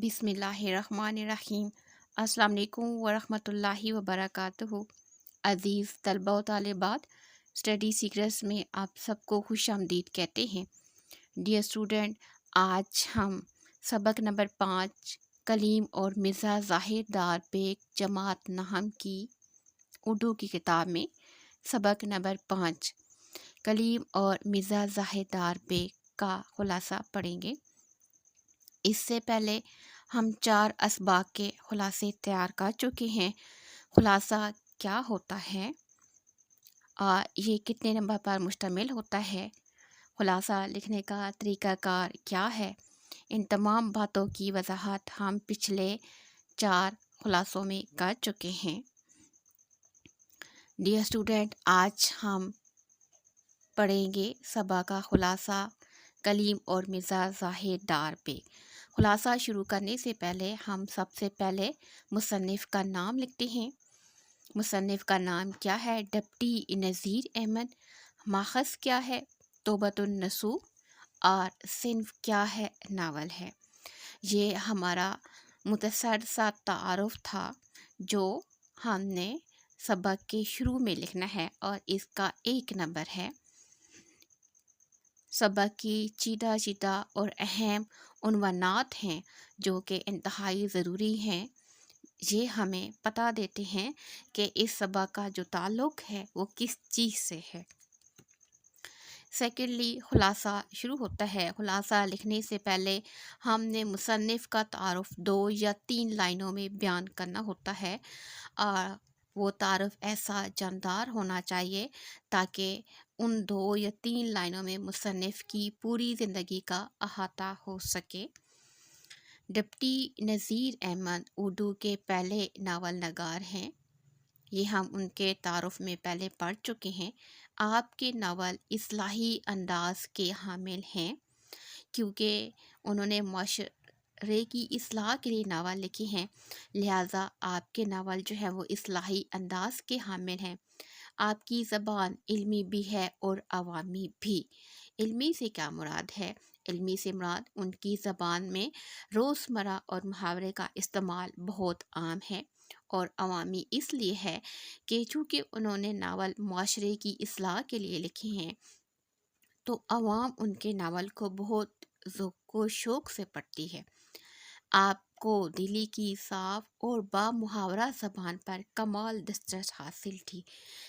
بسم اللہ الرحمن الرحیم۔ السلام علیکم ورحمۃ اللہ وبرکاتہ۔ عزیز طلبہ و طالبات، اسٹڈی سیکرٹس میں آپ سب کو خوش آمدید کہتے ہیں۔ ڈیئر اسٹوڈنٹ، آج ہم سبق نمبر 5 کلیم اور مرزا ظاہر دار بیگ جماعت نہم کی اردو کی کتاب میں سبق نمبر 5 کلیم اور مرزا ظاہر دار بیگ کا خلاصہ پڑھیں گے۔ اس سے پہلے ہم 4 اسباق کے خلاصے تیار کر چکے ہیں۔ خلاصہ کیا ہوتا ہے، یہ کتنے نمبر پر مشتمل ہوتا ہے، خلاصہ لکھنے کا طریقہ کار کیا ہے، ان تمام باتوں کی وضاحت ہم پچھلے 4 خلاصوں میں کر چکے ہیں۔ ڈیئر اسٹوڈنٹ، آج ہم پڑھیں گے سبق کا خلاصہ کلیم اور مرزا ظاہر دار بیگ۔ خلاصہ شروع کرنے سے پہلے ہم سب سے پہلے مصنف کا نام لکھتے ہیں۔ مصنف کا نام کیا ہے؟ ڈپٹی نذیر احمد۔ ماخذ کیا ہے؟ توبۃ النصوح۔ اور صنف کیا ہے؟ ناول ہے۔ یہ ہمارا مختصر سا تعارف تھا جو ہم نے سبق کے شروع میں لکھنا ہے، اور اس کا 1 نمبر ہے۔ سبق کی چیدہ اور اہم عنوانات ہیں جو کہ انتہائی ضروری ہیں۔ یہ ہمیں پتہ دیتے ہیں کہ اس سبق کا جو تعلق ہے وہ کس چیز سے ہے۔ سیکنڈلی، خلاصہ شروع ہوتا ہے۔ خلاصہ لکھنے سے پہلے ہم نے مصنف کا تعارف 2 یا 3 لائنوں میں بیان کرنا ہوتا ہے، اور وہ تعارف ایسا جاندار ہونا چاہیے تاکہ ان 2 یا 3 لائنوں میں مصنف کی پوری زندگی کا احاطہ ہو سکے۔ ڈپٹی نذیر احمد اردو کے پہلے ناول نگار ہیں۔ یہ ہم ان کے تعارف میں پہلے پڑھ چکے ہیں۔ آپ کے ناول اصلاحی انداز کے حامل ہیں، کیونکہ انہوں نے معاشرے کی اصلاح کے لیے ناول لکھے ہیں، لہٰذا آپ کے ناول جو ہیں وہ اصلاحی انداز کے حامل ہیں۔ آپ کی زبان علمی بھی ہے اور عوامی بھی۔ علمی سے کیا مراد ہے؟ علمی سے مراد ان کی زبان میں روزمرہ اور محاورے کا استعمال بہت عام ہے، اور عوامی اس لیے ہے کہ چونکہ انہوں نے ناول معاشرے کی اصلاح کے لیے لکھے ہیں تو عوام ان کے ناول کو بہت ذوق و شوق سے پڑھتی ہے۔ آپ کو دلی کی صاف اور با محاورہ زبان پر کمال دسترس حاصل تھی۔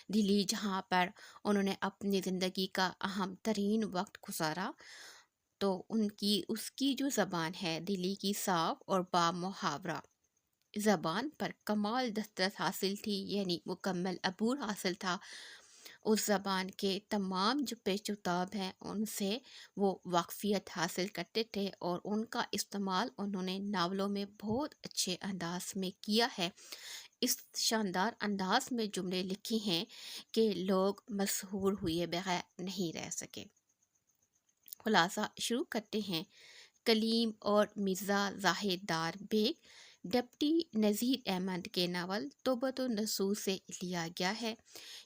دلی جہاں پر انہوں نے اپنی زندگی کا اہم ترین وقت گزارا، تو اس کی جو زبان ہے دلی کی صاف اور با محاورہ زبان پر کمال دسترس حاصل تھی، یعنی مکمل عبور حاصل تھا۔ اس زبان کے تمام جو پیچ و تاب ہیں ان سے وہ واقفیت حاصل کرتے تھے، اور ان کا استعمال انہوں نے ناولوں میں بہت اچھے انداز میں کیا ہے۔ اس شاندار انداز میں جملے لکھے ہیں کہ لوگ مسحور ہوئے بغیر نہیں رہ سکے۔ خلاصہ شروع کرتے ہیں۔ کلیم اور مرزا ظاہر دار بیگ ڈپٹی نذیر احمد کے ناول توبۃ النصوح سے لیا گیا ہے۔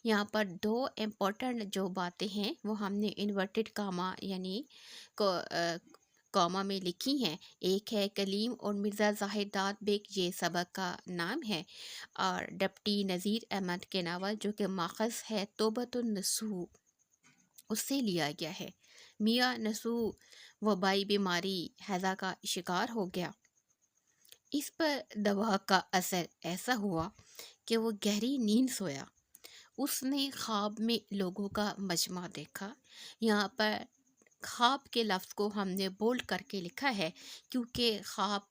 یہاں پر 2 امپورٹنٹ جو باتیں ہیں وہ ہم نے انورٹڈ کاما یعنی کاما میں لکھی ہیں۔ ایک ہے کلیم اور مرزا ظاہر دار بیگ، یہ سبق کا نام ہے، اور ڈپٹی نذیر احمد کے ناول جو کہ ماخذ ہے توبۃ النصوح، اس سے لیا گیا ہے۔ میاں نصوح وبائی بیماری ہیضہ کا شکار ہو گیا۔ اس پر دوا کا اثر ایسا ہوا کہ وہ گہری نیند سویا۔ اس نے خواب میں لوگوں کا مجمع دیکھا۔ یہاں پر خواب کے لفظ کو ہم نے بولڈ کر کے لکھا ہے، کیونکہ خواب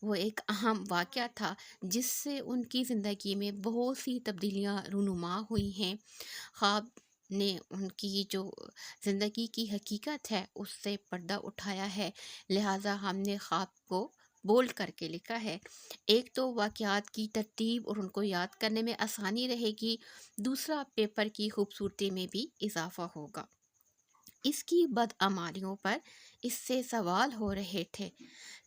وہ ایک اہم واقعہ تھا جس سے ان کی زندگی میں بہت سی تبدیلیاں رونما ہوئی ہیں۔ خواب نے ان کی جو زندگی کی حقیقت ہے اس سے پردہ اٹھایا ہے، لہٰذا ہم نے خواب کو بولڈ کر کے لکھا ہے۔ ایک تو واقعات کی ترتیب اور ان کو یاد کرنے میں آسانی رہے گی، دوسرا پیپر کی خوبصورتی میں بھی اضافہ ہوگا۔ اس کی بدعمالیوں پر اس سے سوال ہو رہے تھے۔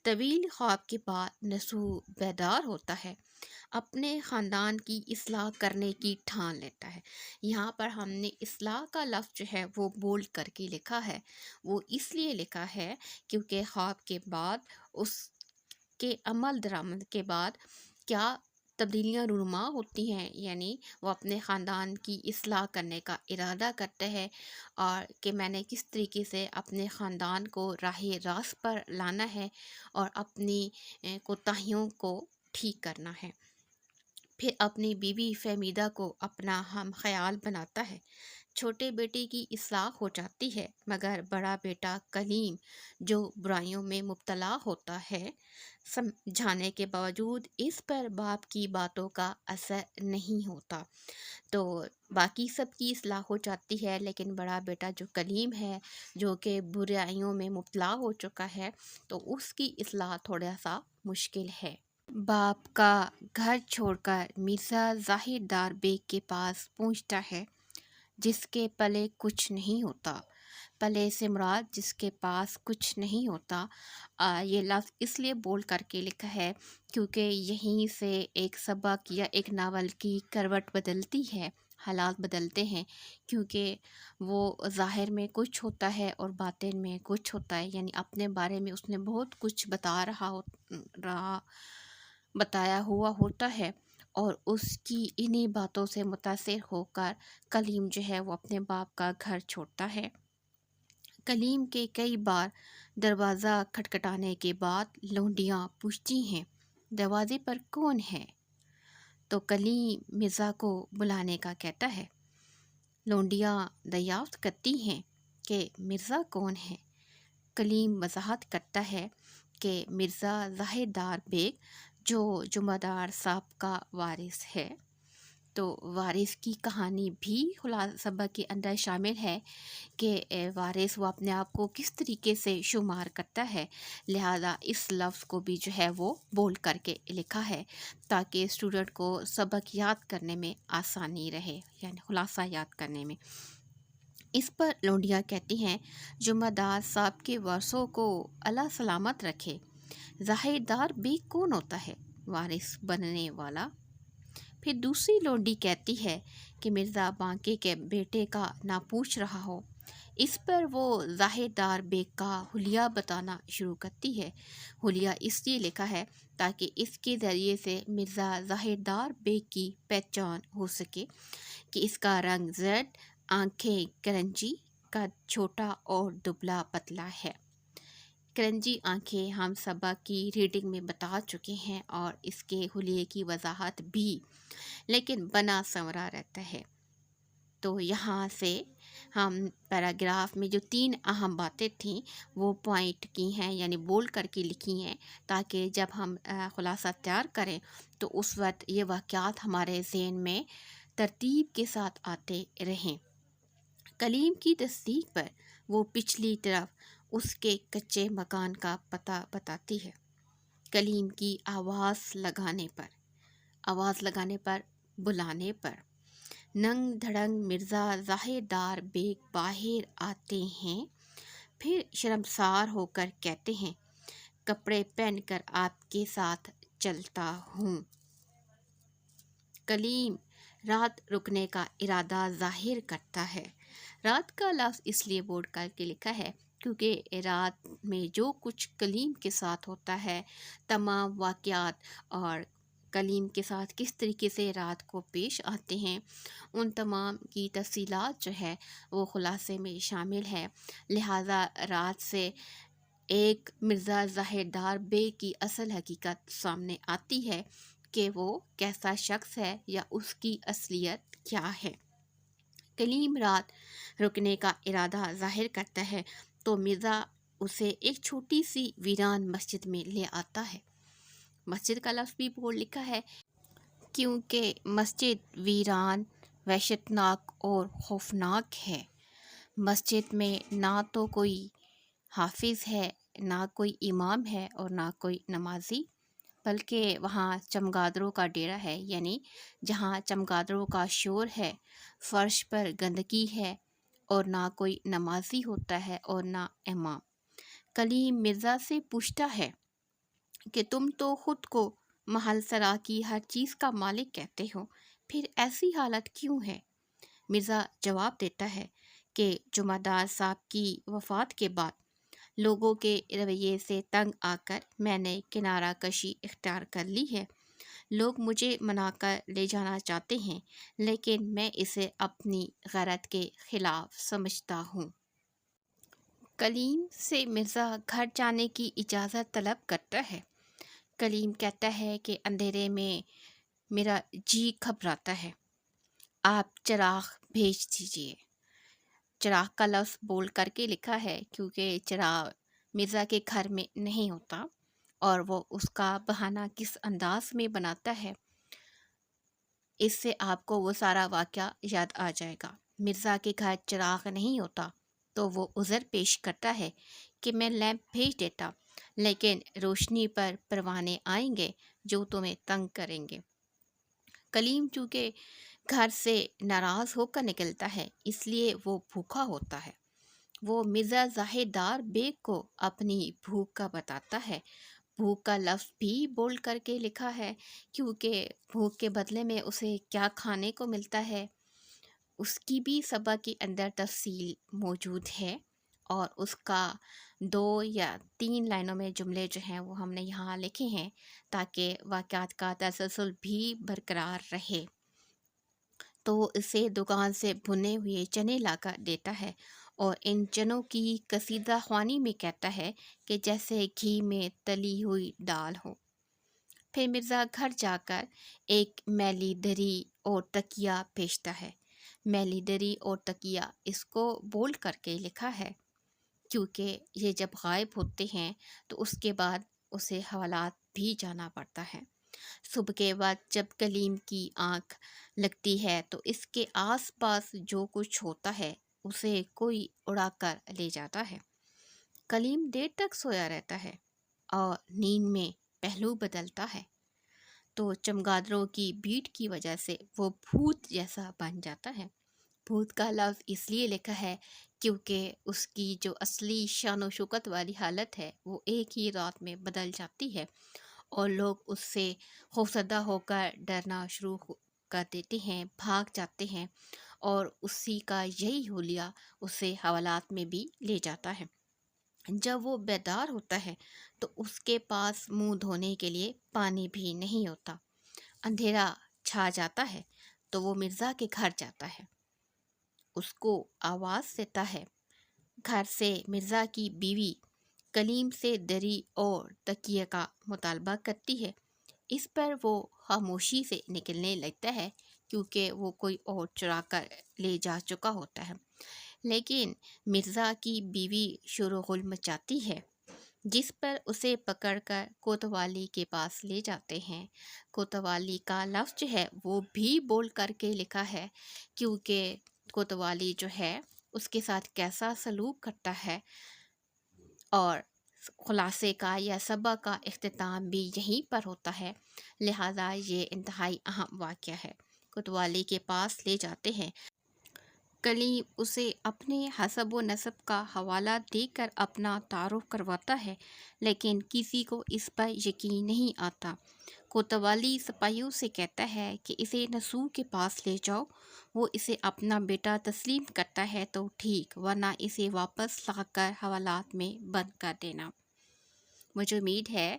طویل خواب کے بعد نصوح بیدار ہوتا ہے، اپنے خاندان کی اصلاح کرنے کی ٹھان لیتا ہے۔ یہاں پر ہم نے اصلاح کا لفظ جو ہے وہ بولڈ کر کے لکھا ہے۔ وہ اس لیے لکھا ہے کیونکہ خواب کے بعد اس کے عمل درآمد کے بعد کیا تبدیلیاں رونما ہوتی ہیں، یعنی وہ اپنے خاندان کی اصلاح کرنے کا ارادہ کرتے ہیں، اور کہ میں نے کس طریقے سے اپنے خاندان کو راہ راست پر لانا ہے اور اپنی کوتاہیوں کو ٹھیک کرنا ہے۔ پھر اپنی بیوی فہمیدہ کو اپنا ہم خیال بناتا ہے۔ چھوٹے بیٹے کی اصلاح ہو جاتی ہے، مگر بڑا بیٹا کلیم جو برائیوں میں مبتلا ہوتا ہے، سمجھانے کے باوجود اس پر باپ کی باتوں کا اثر نہیں ہوتا۔ تو باقی سب کی اصلاح ہو جاتی ہے، لیکن بڑا بیٹا جو کلیم ہے، جو کہ برائیوں میں مبتلا ہو چکا ہے، تو اس کی اصلاح تھوڑا سا مشکل ہے۔ باپ کا گھر چھوڑ کر مرزا ظاہر دار بیگ کے پاس پہنچتا ہے، جس کے پلے کچھ نہیں ہوتا۔ پلے سے مراد جس کے پاس کچھ نہیں ہوتا، یہ لفظ اس لیے بول کر کے لکھا ہے کیونکہ یہیں سے ایک سبق یا ایک ناول کی کروٹ بدلتی ہے، حالات بدلتے ہیں، کیونکہ وہ ظاہر میں کچھ ہوتا ہے اور باطن میں کچھ ہوتا ہے، یعنی اپنے بارے میں اس نے بہت کچھ بتایا ہوا ہوتا ہے، اور اس کی انہی باتوں سے متاثر ہو کر کلیم جو ہے وہ اپنے باپ کا گھر چھوڑتا ہے۔ کلیم کے کئی بار دروازہ کھٹکھٹانے کے بعد لونڈیاں پوچھتی ہیں، دروازے پر کون ہے؟ تو کلیم مرزا کو بلانے کا کہتا ہے۔ لونڈیاں دریافت کرتی ہیں کہ مرزا کون ہے۔ کلیم وضاحت کرتا ہے کہ مرزا ظاہر دار بیگ جو جمعہ دار صاحب کا وارث ہے۔ تو وارث کی کہانی بھی سبق کے اندر شامل ہے کہ وارث وہ اپنے آپ کو کس طریقے سے شمار کرتا ہے، لہذا اس لفظ کو بھی جو ہے وہ بول کر کے لکھا ہے تاکہ اسٹوڈنٹ کو سبق یاد کرنے میں آسانی رہے، یعنی خلاصہ یاد کرنے میں۔ اس پر لونڈیاں کہتی ہیں، جمعہ دار صاحب کے ورثوں کو اللہ سلامت رکھے۔ ظاہر دار بیگ کون ہوتا ہے؟ وارث بننے والا۔ پھر دوسری لونڈی کہتی ہے کہ مرزا بانکے کے بیٹے کا نہ پوچھ رہا ہو۔ اس پر وہ ظاہر دار بیگ کا حلیہ بتانا شروع کرتی ہے۔ حلیہ اس لیے لکھا ہے تاکہ اس کے ذریعے سے مرزا ظاہر دار بیگ کی پہچان ہو سکے کہ اس کا رنگ زرد، آنکھیں کرنجی، قد چھوٹا اور دبلا پتلا ہے۔ کرنجی آنکھیں ہم سبق کی ریڈنگ میں بتا چکے ہیں اور اس کے حلیے کی وضاحت بھی، لیکن بنا سنورا رہتا ہے۔ تو یہاں سے ہم پیراگراف میں جو 3 اہم باتیں تھیں وہ پوائنٹ کی ہیں، یعنی بول کر کے لکھی ہیں، تاکہ جب ہم خلاصہ تیار کریں تو اس وقت یہ واقعات ہمارے ذہن میں ترتیب کے ساتھ آتے رہیں۔ کلیم کی تصدیق پر وہ پچھلی طرف اس کے کچے مکان کا پتہ بتاتی ہے۔ کلیم کی آواز لگانے پر بلانے پر ننگ دھڑنگ مرزا ظاہر دار بیگ باہر آتے ہیں، پھر شرمسار ہو کر کہتے ہیں، کپڑے پہن کر آپ کے ساتھ چلتا ہوں۔ کلیم رات رکنے کا ارادہ ظاہر کرتا ہے۔ رات کا لفظ اس لیے بورڈ کر کے لکھا ہے کیونکہ رات میں جو کچھ کلیم کے ساتھ ہوتا ہے، تمام واقعات اور کلیم کے ساتھ کس طریقے سے رات کو پیش آتے ہیں، ان تمام کی تفصیلات جو ہے وہ خلاصے میں شامل ہے، لہٰذا رات سے ایک مرزا ظاہر دار بیگ کی اصل حقیقت سامنے آتی ہے کہ وہ کیسا شخص ہے یا اس کی اصلیت کیا ہے۔ کلیم رات رکنے کا ارادہ ظاہر کرتا ہے تو مرزا اسے ایک چھوٹی سی ویران مسجد میں لے آتا ہے۔ مسجد کا لفظ بھی بورڈ لکھا ہے کیونکہ مسجد ویران، وحشتناک اور خوفناک ہے۔ مسجد میں نہ تو کوئی حافظ ہے، نہ کوئی امام ہے اور نہ کوئی نمازی، بلکہ وہاں چمگادڑوں کا ڈیرا ہے، یعنی جہاں چمگادڑوں کا شور ہے، فرش پر گندگی ہے اور نہ کوئی نمازی ہوتا ہے اور نہ امام۔ کلیم مرزا سے پوچھتا ہے کہ تم تو خود کو محل سرا کی ہر چیز کا مالک کہتے ہو، پھر ایسی حالت کیوں ہے؟ مرزا جواب دیتا ہے کہ جمعہ دار صاحب کی وفات کے بعد لوگوں کے رویے سے تنگ آ کر میں نے کنارہ کشی اختیار کر لی ہے۔ لوگ مجھے منا کر لے جانا چاہتے ہیں، لیکن میں اسے اپنی غیرت کے خلاف سمجھتا ہوں۔ کلیم سے مرزا گھر جانے کی اجازت طلب کرتا ہے۔ کلیم کہتا ہے کہ اندھیرے میں میرا جی گھبراتا ہے، آپ چراغ بھیج دیجیے۔ چراغ کا لفظ بول کر کے لکھا ہے کیونکہ چراغ مرزا کے گھر میں نہیں ہوتا، اور وہ اس کا بہانہ کس انداز میں بناتا ہے، اس سے آپ کو وہ سارا واقعہ یاد آ جائے گا۔ مرزا کے گھر چراغ نہیں ہوتا تو وہ عذر پیش کرتا ہے کہ میں لیمپ بھیج دیتا، لیکن روشنی پر پروانے آئیں گے جو تمہیں تنگ کریں گے۔ کلیم چونکہ گھر سے ناراض ہو کر نکلتا ہے، اس لیے وہ بھوکا ہوتا ہے۔ وہ مرزا زاہد دار بیگ کو اپنی بھوک کا بتاتا ہے۔ بھوک کا لفظ بھی بول کر کے لکھا ہے کیونکہ بھوک کے بدلے میں اسے کیا کھانے کو ملتا ہے، اس کی بھی سبق کے اندر تفصیل موجود ہے، اور اس کا 2 یا 3 لائنوں میں جملے جو ہیں وہ ہم نے یہاں لکھے ہیں تاکہ واقعات کا تسلسل بھی برقرار رہے۔ تو وہ اسے دکان سے بھنے ہوئے چنے لا کر دیتا ہے اور ان چنوں کی قصیدہ خوانی میں کہتا ہے کہ جیسے گھی میں تلی ہوئی دال ہو۔ پھر مرزا گھر جا کر ایک میلی دری اور تکیہ بھیجتا ہے۔ میلی دری اور تکیہ اس کو بول کر کے لکھا ہے کیونکہ یہ جب غائب ہوتے ہیں تو اس کے بعد اسے حوالات بھی جانا پڑتا ہے۔ صبح کے بعد جب کلیم کی آنکھ لگتی ہے تو اس کے آس پاس جو کچھ ہوتا ہے اسے کوئی اڑا کر لے جاتا ہے۔ کلیم دیر تک سویا رہتا ہے اور نیند میں پہلو بدلتا ہے تو چمگادڑوں کی بیٹ کی وجہ سے وہ بھوت جیسا بن جاتا ہے۔ بھوت کا لفظ اس لیے لکھا ہے کیونکہ اس کی جو اصلی شان و شوکت والی حالت ہے وہ ایک ہی رات میں بدل جاتی ہے، اور لوگ اس سے خوفزدہ ہو کر ڈرنا شروع کر دیتے ہیں، بھاگ جاتے ہیں، اور اسی کا یہی حلیہ اسے حوالات میں بھی لے جاتا ہے۔ جب وہ بیدار ہوتا ہے تو اس کے پاس منہ دھونے کے لیے پانی بھی نہیں ہوتا۔ اندھیرا چھا جاتا ہے تو وہ مرزا کے گھر جاتا ہے، اس کو آواز دیتا ہے۔ گھر سے مرزا کی بیوی کلیم سے دری اور تکیے کا مطالبہ کرتی ہے۔ اس پر وہ خاموشی سے نکلنے لگتا ہے کیونکہ وہ کوئی اور چرا کر لے جا چکا ہوتا ہے، لیکن مرزا کی بیوی شور و غل مچاتی ہے، جس پر اسے پکڑ کر کوتوالی کے پاس لے جاتے ہیں۔ کوتوالی کا لفظ جو ہے وہ بھی بول کر کے لکھا ہے کیونکہ کوتوالی جو ہے اس کے ساتھ کیسا سلوک کرتا ہے، اور خلاصے کا یا سبق کا اختتام بھی یہیں پر ہوتا ہے، لہذا یہ انتہائی اہم واقعہ ہے۔ کوتوالی کے پاس لے جاتے ہیں۔ کلیم اسے اپنے حسب و نسب کا حوالہ دے کر اپنا تعارف کرواتا ہے، لیکن کسی کو اس پر یقین نہیں آتا۔ کوتوالی سپاہیوں سے کہتا ہے کہ اسے نسو کے پاس لے جاؤ، وہ اسے اپنا بیٹا تسلیم کرتا ہے تو ٹھیک، ورنہ اسے واپس لا کر حوالات میں بند کر دینا۔ مجھے امید ہے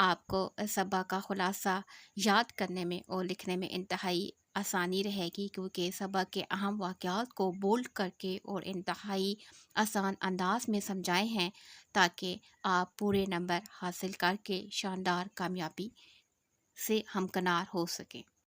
آپ کو سبق کا خلاصہ یاد کرنے میں اور لکھنے میں انتہائی آسانی رہے گی، کیونکہ سبق کے اہم واقعات کو بولڈ کر کے اور انتہائی آسان انداز میں سمجھائے ہیں تاکہ آپ پورے نمبر حاصل کر کے شاندار کامیابی سے ہمکنار ہو سکیں۔